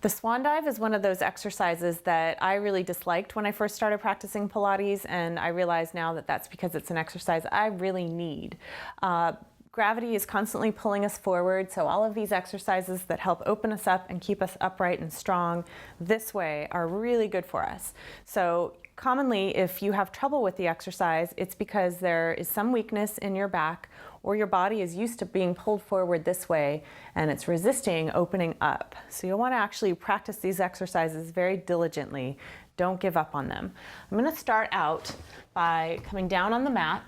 The swan dive is one of those exercises that I really disliked when I first started practicing Pilates, and I realize now that that's because it's an exercise I really need. Gravity is constantly pulling us forward, so all of these exercises that help open us up and keep us upright and strong this way are really good for us. So commonly, if you have trouble with the exercise, it's because there is some weakness in your back, or your body is used to being pulled forward this way and it's resisting opening up. So you'll want to actually practice these exercises very diligently. Don't give up on them. I'm going to start out by coming down on the mat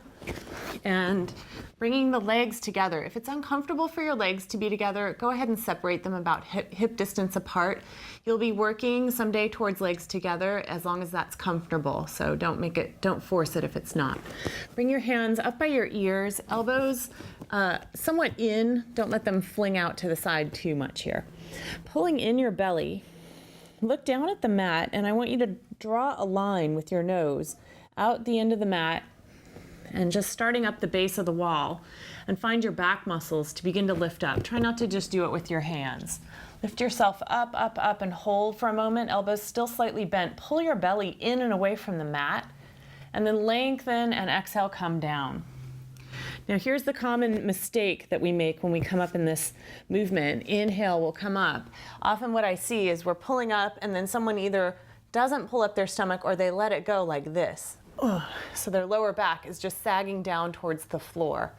and bringing the legs together. If it's uncomfortable for your legs to be together, go ahead and separate them about hip distance apart. You'll be working someday towards legs together as long as that's comfortable. So don't force it if it's not. Bring your hands up by your ears, elbows somewhat in. Don't let them fling out to the side too much here. Pulling in your belly, look down at the mat, and I want you to draw a line with your nose out the end of the mat and just starting up the base of the wall, and find your back muscles to begin to lift up. Try not to just do it with your hands. Lift yourself up, up, up, and hold for a moment, elbows still slightly bent. Pull your belly in and away from the mat, and then lengthen and exhale, come down. Now here's the common mistake that we make when we come up in this movement. Inhale, we'll come up. Often what I see is we're pulling up and then someone either doesn't pull up their stomach or they let it go like this. So their lower back is just sagging down towards the floor.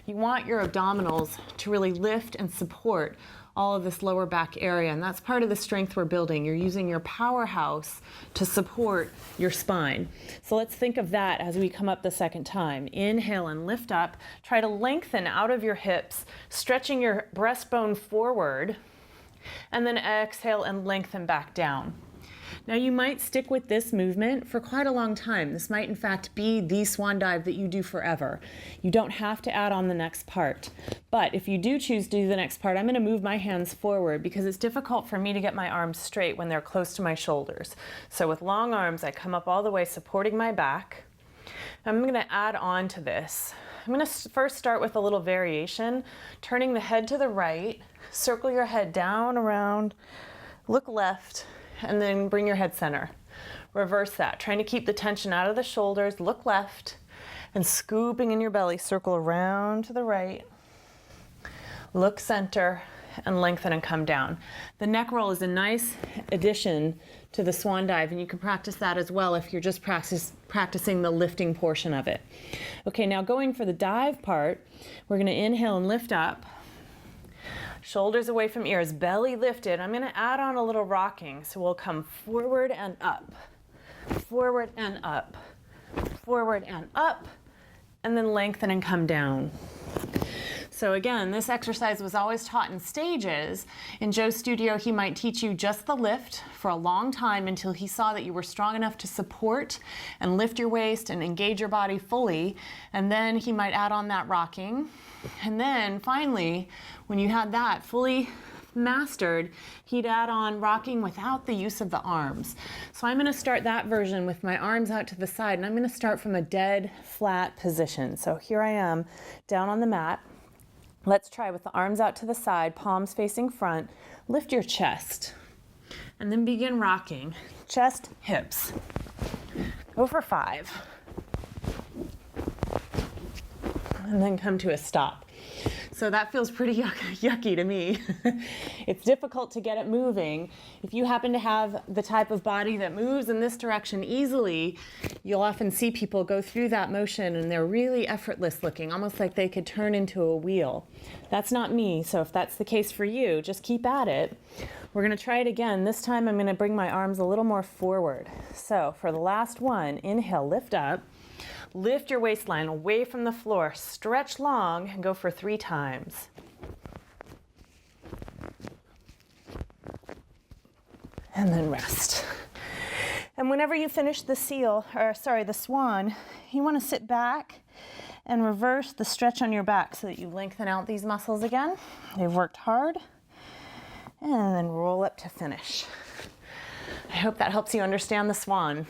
You want your abdominals to really lift and support all of this lower back area, and that's part of the strength we're building. You're using your powerhouse to support your spine. So let's think of that as we come up the second time. Inhale and lift up. Try to lengthen out of your hips, stretching your breastbone forward, and then exhale and lengthen back down. Now you might stick with this movement for quite a long time. This might in fact be the swan dive that you do forever. You don't have to add on the next part. But if you do choose to do the next part, I'm going to move my hands forward because it's difficult for me to get my arms straight when they're close to my shoulders. So with long arms, I come up all the way supporting my back. I'm going to add on to this. I'm going to first start with a little variation, turning the head to the right, circle your head down, around, look left, and then bring your head center. Reverse that, trying to keep the tension out of the shoulders, look left, and scooping in your belly, circle around to the right, look center, and lengthen and come down. The neck roll is a nice addition to the swan dive, and you can practice that as well if you're just practicing the lifting portion of it. Okay, now going for the dive part, we're gonna inhale and lift up. Shoulders away from ears, belly lifted. I'm going to add on a little rocking. So we'll come forward and up, forward and up, forward and up, and then lengthen and come down. So again, this exercise was always taught in stages. In Joe's studio, he might teach you just the lift for a long time until he saw that you were strong enough to support and lift your waist and engage your body fully. And then he might add on that rocking. And then finally, when you had that fully mastered, he'd add on rocking without the use of the arms. So I'm going to start that version with my arms out to the side, and I'm going to start from a dead flat position. So here I am down on the mat. Let's try with the arms out to the side, palms facing front. Lift your chest and then begin rocking. Chest, hips. Go for 5. And then come to a stop. So that feels pretty yucky to me. It's difficult to get it moving. If you happen to have the type of body that moves in this direction easily, you'll often see people go through that motion and they're really effortless looking, almost like they could turn into a wheel. That's not me, so if that's the case for you, just keep at it. We're going to try it again. This time I'm going to bring my arms a little more forward. So for the last one, inhale, lift up. Lift your waistline away from the floor, stretch long, and go for 3 times. And then rest. And whenever you finish the the swan, you want to sit back and reverse the stretch on your back so that you lengthen out these muscles again. They've worked hard. And then roll up to finish. I hope that helps you understand the swan.